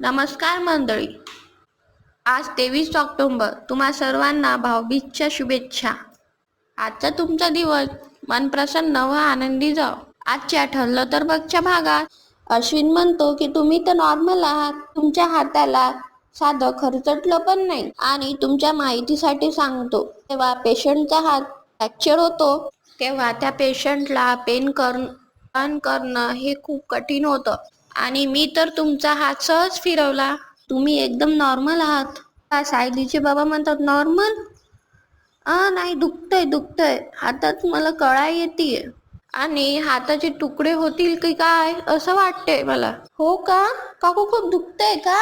नमस्कार मंडळी. आज 23 ऑक्टोबर. तुम्हा सर्वांना भाऊबीजच्या शुभेच्छा. आजचा तुमचा दिवस मन प्रसन्न व आनंदी जाव. आजच्या ठरलं तर बघच्या भागात अश्विन म्हणतो की तुम्ही तर नॉर्मल आहात, तुमच्या हाताला साधं खरचटलं पण नाही. आणि तुमच्या माहितीसाठी सांगतो, तेव्हा पेशंटचा हात फ्रॅक्चर होतो तेव्हा त्या पेशंटला पेन करणं हे खूप कठीण होतं. आणि मी तर तुमचा हात सहज फिरवला. तुम्ही एकदम नॉर्मल आहात. सायलीचे बाबा म्हणतात नॉर्मल? नाही, दुखतंय हातात, मला कळा येतेय आणि हाताचे तुकडे होतील की काय असं वाटतंय मला. हो का? काकू खूप दुखतंय का?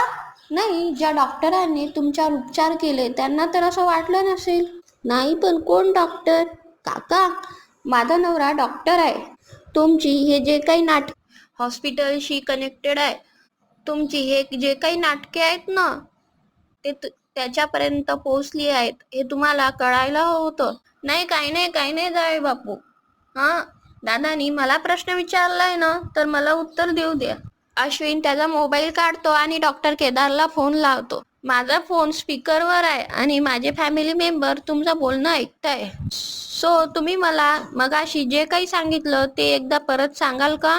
नाही, ज्या डॉक्टरांनी तुमच्यावर उपचार केले त्यांना तर असं वाटलं नसेल. नाही, पण कोण डॉक्टर? काका, माझा नवरा डॉक्टर आहे. तुमची हे जे काही हॉस्पिटलशी कनेक्टेड आहे, तुमची हे जे काही नाटके आहेत ना ते त्याच्यापर्यंत पोहोचली आहेत, हे तुम्हाला कळायला होतं. नाही, काही नाही जावे बापू. दादानी मला प्रश्न विचारलाय ना तर मला उत्तर देऊ द्या. अश्विन त्याचा मोबाईल काढतो आणि डॉक्टर केदारला फोन लावतो. माझा फोन स्पीकरवर आहे आणि माझे फॅमिली मेंबर तुमचं बोलणं ऐकताय. सो तुम्ही मला मगाशी जे काही सांगितलं ते एकदा परत सांगाल का?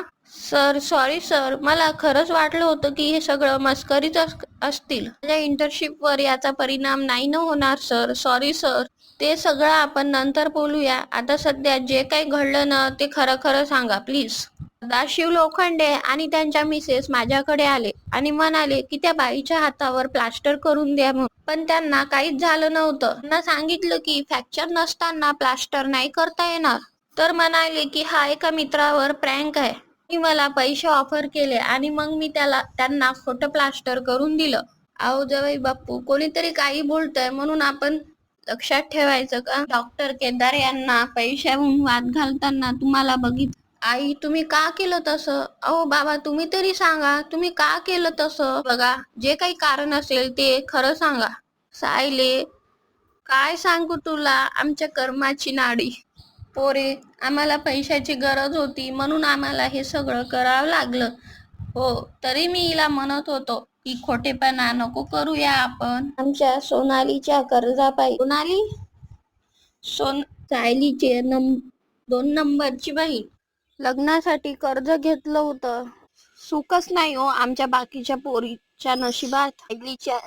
सॉरी सर, मला खरंच वाटलं होतं की हे सगळं मस्करीच असतील. माझ्या इंटर्नशिपवर याचा परिणाम नाही न होणार सर. Sorry sir. ते सगळं आपण नंतर बोलूया. आता सध्या जे काही घडलं ना ते खरं खरं सांगा प्लीज. सदाशिव लोखंडे आणि त्यांच्या मिसेस माझ्याकडे आले आणि म्हणाले की त्या बाईच्या हातावर प्लास्टर करून द्या म्हणून. पण त्यांना काहीच झालं नव्हतं. त्यांना सांगितलं की फ्रॅक्चर नसताना प्लास्टर नाही करता येणार. तर म्हणाले की हा एका मित्रावर प्रँक आहे. मी मला पैसे ऑफर केले आणि मग मी त्यांना खोटं प्लास्टर करून दिलं. अहो जवाई बापू, कोणीतरी काही बोलतंय म्हणून आपण लक्षात ठेवायचं का? डॉक्टर केदार यांना पैशाहून वाद घालताना तुम्हाला आई, तुम्ही का केलं तसं? अहो बाबा, तुम्ही तरी सांगा, तुम्ही का केलं तसं? बघा, जे काही कारण असेल ते खरं सांगा. सायले, काय सांगू तुला आमच्या कर्माची नाडी. पोरे, आम्हाला पैशाची गरज होती म्हणून आम्हाला हे सगळं करावं लागलं. हो, तरी मी हिला म्हणत होतो की खोटेपणा नको करूया आपण. आमच्या सोनालीच्या कर्जापायी. सायलीचे 2 नंबरची बहीण. लग्नासाठी कर्ज घेतलं होतं. सुखच नाही हो आमच्या बाकीच्या पोरीच्या नशिबात. सायलीच्या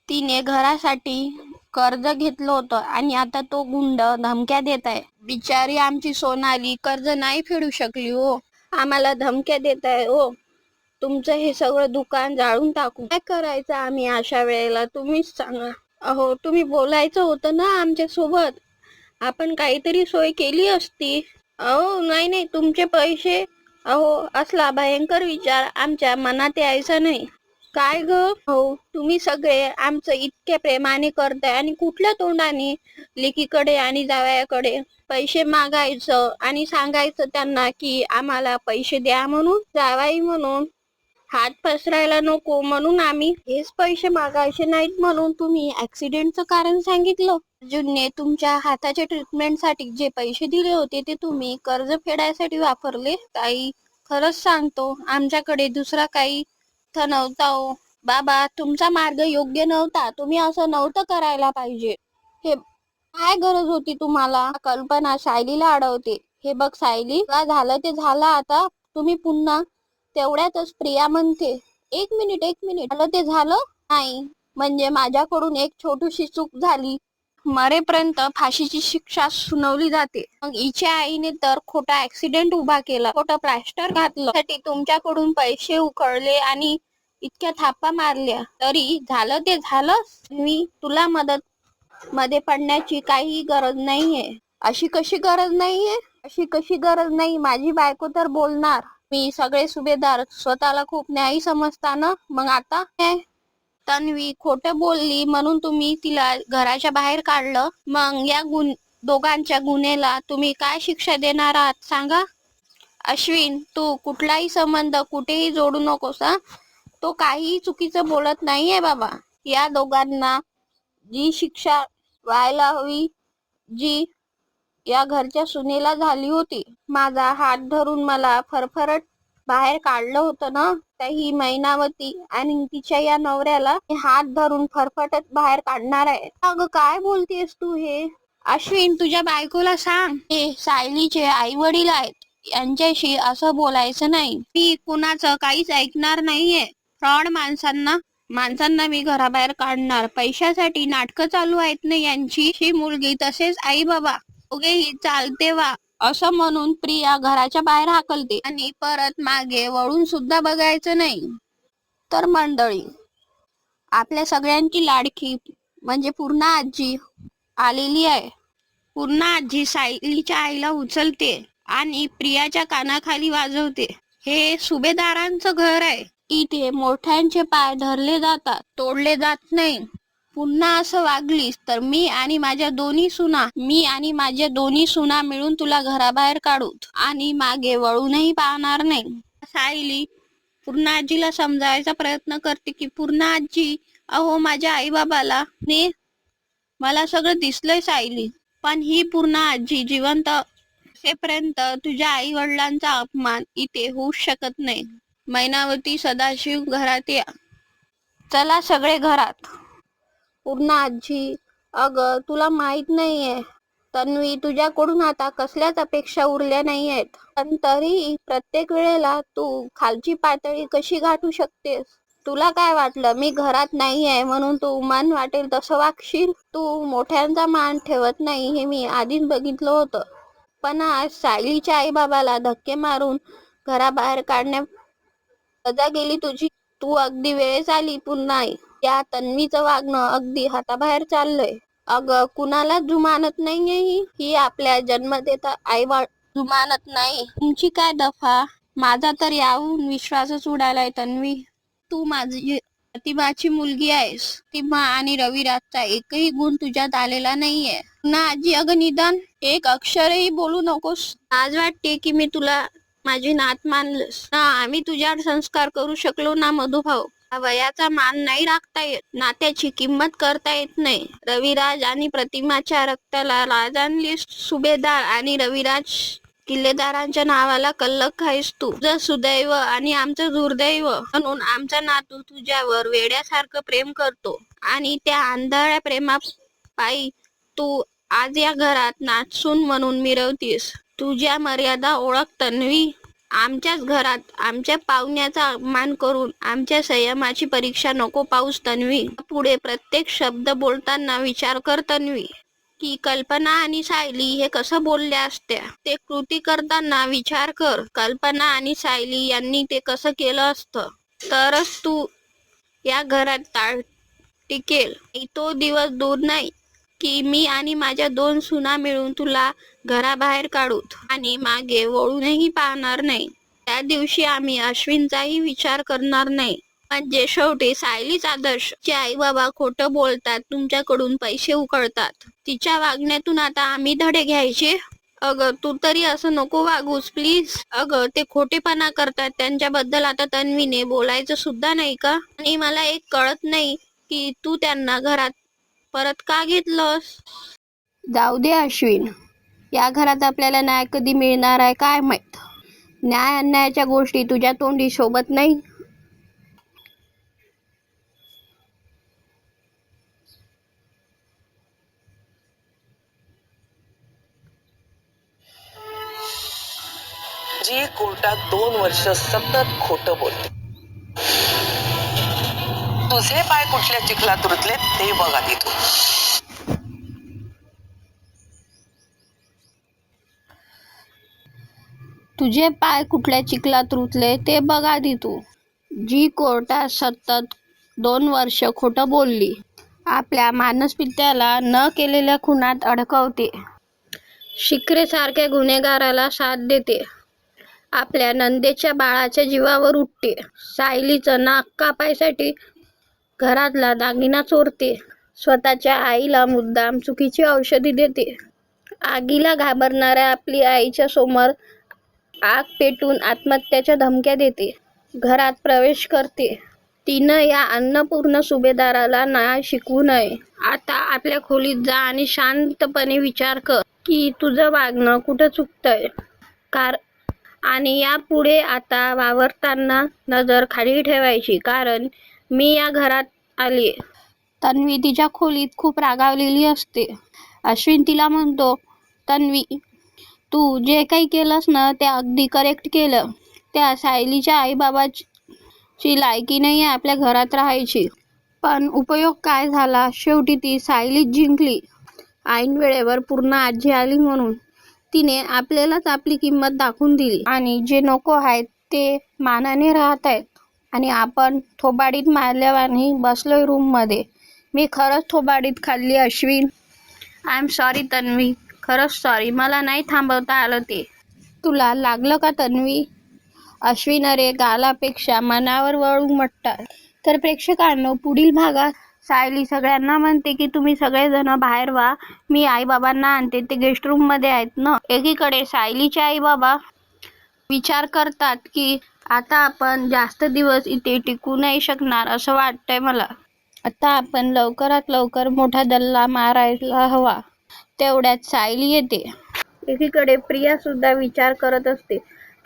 तिने घरासाठी कर्ज घेतलं होतं आणि आता तो गुंड धमक्या देत आहे. बिचारी आमची सोनाली कर्ज नाही फेडू शकली हो. आम्हाला धमक्या देत आहे हो. तुमचं हे सगळं दुकान जाळून टाकू. काय करायचं आम्ही अशा वेळेला, तुम्हीच सांगा. अहो, तुम्ही बोलायचं होतं ना आमच्या सोबत, आपण काहीतरी सोय केली असती. अहो नाही, तुमचे पैसे. अहो, असला भयंकर विचार आमच्या मनात यायचा नाही. काय ग? हो, तुम्ही सगळे आमचं इतक्या प्रेमाने करताय आणि कुठल्या तोंडाने लेकीकडे आणि जावयाकडे पैसे मागायचं आणि सांगायचं त्यांना की आम्हाला पैसे द्या म्हणून, जावाई म्हणून हात पसरायला नको म्हणून आम्ही हेच पैसे मागायचे नाहीत म्हणून तुम्ही ऍक्सिडेंटचं कारण सांगितलं. अर्जुनने तुमच्या हाताच्या ट्रीटमेंटसाठी जे पैसे दिले होते ते तुम्ही कर्ज फेडायसाठी वापरले. ताई, खरंच सांगतो, आमच्याकडे दुसरा काही नव्हता हो. बाबा, तुमचा मार्ग योग्य नव्हता. तुम्ही असं नव्हतं करायला पाहिजे. हे काय गरज होती तुम्हाला? कल्पना सायलीला अडवते. हे बघ सायली, काय झालं ते झालं आता. तुम्ही पुन्हा तेवढ्यातच प्रिया म्हणते, एक मिनिट झालं ते झालं नाही, म्हणजे माझ्याकडून एक छोटीशी चूक झाली, मरेपर्यंत फाशीची शिक्षा सुनावली जाते. मग हिच्या आईने तर खोटा ऍक्सिडेंट उभा केला, खोटं प्लास्टर घातलं, साठी तुमच्याकडून पैसे उकळले आणि इतक्या थापा मारल्या. तरी झालं ते झालं. मी तुला मध्ये पडण्याची काही गरज नाहीये. अशी कशी गरज नाहीये? अशी कशी गरज नाही? माझी बायको तर बोलणार. मी सगळे सुभेदार स्वतःला खूप न्यायी समजताना, मग आता तन्वी खोटं बोलली म्हणून तुम्ही तिला घराच्या बाहेर काढलं. मग या दोघांच्या गुन्ह्याला तुम्ही काय शिक्षा देणार आहात सांगा? अश्विन, तू कुठलाही संबंध कुठेही जोडू नकोस. तो काहीही चुकीचं बोलत नाहीये बाबा. या दोघांना जी शिक्षा व्हायला हवी, जी या घरच्या सुनेला झाली होती. माझा हात धरून मला फरफरट बाहेर काढलं होतं ना, तर ही मैनावती आणि तिच्या या नवऱ्याला हात धरून फरफटत बाहेर काढणार आहे. अगं काय बोलतेस तू हे? अश्विन, तुझ्या बायकोला सांग, हे सायलीचे आई वडील आहेत, यांच्याशी असं बोलायचं नाही. ती कुणाचं काहीच ऐकणार नाहीये. फ्रॉड माणसांना मी घराबाहेर काढणार. पैशासाठी नाटकं चालू आहेत ना यांची. ही मुलगी तसेच आई बाबा दोघेही चालते वा, असं म्हणून प्रिया घराच्या बाहेर हाकलते आणि परत मागे वळून सुद्धा बघायचं नाही. तर मंडळी, आपल्या सगळ्यांची लाडकी म्हणजे पूर्णा आजी आलेली आहे. पूर्णा आजी सायलीच्या आईला उचलते आणि प्रियाच्या कानाखाली वाजवते. हे सुभेदारांचं घर आहे. इथे मोठ्यांचे पाय धरले जातात, तोडले जात नाही. पुन्हा असं वागलीस तर मी आणि माझ्या दोन्ही सुना मिळून तुला घराबाहेर काढू आणि मागे वळूनही पाहणार नाही. सायली पूर्णा आजीला समजायचा प्रयत्न करते की पूर्णा आजी, अहो माझ्या आई बाबाला ने मला सगळं दिसलंय सायली, पण ही पूर्णा आजी जिवंत असेपर्यंत तुझ्या आई वडिलांचा अपमान इथे होऊ शकत नाही. मैनावती, सदाशिव, घरात या. चला सगळे घरात. पूर्णा आजी, अगं तुला माहित नाहीये तन्वी, तुझ्याकडून आता कसल्याच अपेक्षा उरल्या नाहीयेत. पण तरीही प्रत्येक वेळेला तू खालची पातळी कशी गाठू शकतेस? तुला काय वाटलं मी घरात नाहीये म्हणून तू मन वाटेल तसं वागशील? तू मोठ्यांचा मान ठेवत नाही हे मी आधीच बघितलं होतं. पण आज सायलीच्या आई बाबाला धक्के मारून घराबाहेर काढण्या सजा गेली तुझी. तू अगदी वेळेस आली पुन्हा. या तन्वीचं वागणं अगदी हाताबाहेर चाललंय. अगं कुणाला जुमानत नाहीये ही आपल्या जन्मदेता आई जुमानत नाही. तुमची काय दफा? माझा तर याहून विश्वासच उडालाय तन्वी. तू माझी प्रतिभाची मुलगी आहेस. प्रतिभा आणि रविराजचा एकही गुण तुझ्यात आलेला नाहीये ना आजी. अगं निदान एक अक्षरही बोलू नकोस. आज वाटते की मी तुला माझी नात मानलंस ना. आम्ही तुझ्यावर संस्कार करू शकलो ना मधुभाऊ. वयाचा मान नाही राखता येत, नात्याची किंमत करता येत नाही. रविराज आणि प्रतिमाच्या रक्ताला लाज आणलीस. सुभेदार आणि रविराज किल्लेदारांच्या नावाला कल्लक आहेस तू. तुझं सुदैव आणि आमचं दुर्दैव. म्हणून आमचा नातू तुझ्यावर वेड्यासारखं प्रेम करतो आणि त्या आंधळ्या प्रेमापायी तू आज या घरात नाचून म्हणून मिरवतीस. तुझ्या मर्यादा ओळख तन्वी. आमच्याच घरात आमच्या पाहुण्याचा अपमान करून आमच्या संयमाची परीक्षा नको पाऊस तन्वी. पुढे प्रत्येक शब्द बोलताना विचार कर तन्वी, की कल्पना आणि सायली हे कसं बोलल्या असत्या. ते कृती करताना विचार कर, कल्पना आणि सायली यांनी ते कसं केलं असतं. तरच तू या घरात टिकेल. तो दिवस दूर नाही की मी आणि माझ्या 2 सुना मिळून तुला घराबाहेर काढूत आणि मागे वळूनही पाहणार नाही. त्या दिवशी आम्ही अश्विनचाही विचार करणार नाही. म्हणजे शेवटी सायलीच आदर्श. तिचे आई बाबा खोटं बोलतात, तुमच्याकडून पैसे उकळतात. तिच्या वागण्यातून आता आम्ही धडे घ्यायचे? अगं तू तरी असं नको वागूस प्लीज. अगं ते खोटेपणा करतात, त्यांच्याबद्दल आता तन्वीने बोलायचं सुद्धा नाही का? आणि मला एक कळत नाही की तू त्यांना घरात परत का घेतलंस? जाऊ दे अश्विन, या घरात आपल्याला न्याय कधी मिळणार आहे काय माहित. न्याय अन्यायाच्या गोष्टी तुझ्या तोंडी शोभत नाही. जी कोर्टात 2 वर्ष सतत खोटं बोलते. तुझे पाय कुठल्या चिखलात रुतले ते बघ आधी तू. तुझे पाय कुठल्या चिखलात रुतले ते बघ आधी तू. जी कोर्टात सतत 2 वर्ष खोटं बोलली, आपल्या मानसपित्याला न केलेल्या खुनात अडकवते, शिकरेसारख्या गुन्हेगाराला साथ देते, आपल्या नंदेच्या बाळाच्या जीवावर उठते, सायलीचं नाक कापायसाठी घरातला दागिना चोरते, स्वतःच्या आईला मुद्दाम चुकीची औषधी देते, आगीला घाबरणाऱ्या आपली आईच्या समोर आग पेटून आत्महत्याच्या धमक्या देते, घरात प्रवेश करते. तिनं या अन्नपूर्ण सुभेदाराला न्याय शिकवू नये. आता आपल्या खोलीत जा आणि शांतपणे विचार कर की तुझं वागणं कुठं चुकतंय. आणि यापुढे आता वावरताना नजर खाली ठेवायची, कारण मी या घरात आली. तन्वी तिच्या खोलीत खूप रागावलेली असते. अश्विन तिला म्हणतो, तन्वी, तू जे काही केलंस ना ते अगदी करेक्ट केलं. त्या सायलीच्या आईबाबाची लायकी नाही आहे आपल्या घरात राहायची. पण उपयोग काय झाला? शेवटी ती सायलीच जिंकली. ऐन वेळेवर पूर्ण आजी आली म्हणून तिने आपल्यालाच आपली किंमत दाखवून दिली. आणि जे नको आहेत ते मानाने राहत आहेत आणि आपण थोबाडीत मारल्यावानी बसलोय रूममध्ये. मी खरंच थोबाडीत खाल्ली Ashwin. I am sorry Tanvi, खरंच सॉरी. मला नाही थांबवता आलं ते. तुला लागलं का तन्वी? अश्विन, अरे गालापेक्षा मनावर वळू उमटतात. तर प्रेक्षकांनो, पुढील भागात सायली सगळ्यांना म्हणते की तुम्ही सगळेजण बाहेर व्हा, मी आईबाबांना आणते, ते गेस्ट रूम मध्ये आहेत ना. एकीकडे सायलीचे आईबाबा विचार करतात की आता आपण जास्त दिवस इथे टिकू नाही शकणार असं वाटतंय मला. आता आपण लवकरात लवकर मोठा दल्ला मारायला हवा. तेवढ्यात सायली येते. एकीकडे प्रिया सुद्धा विचार करत असते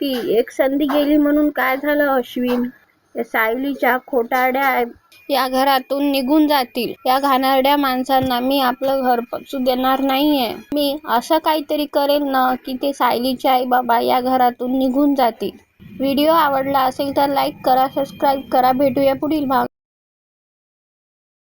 की एक संधी गेली म्हणून काय झालं अश्विन? या सायलीच्या खोटारड्या या घरातून निघून जातील. या घाणेरड्या माणसांना मी आपलं घर पोचू देणार नाहीये. मी असं काहीतरी करेल ना की ते सायलीचे आई बाबा या घरातून निघून जातील. व्हिडिओ आवडला असेल तर लाईक करा, सबस्क्राईब करा. भेटूया पुढील भाग.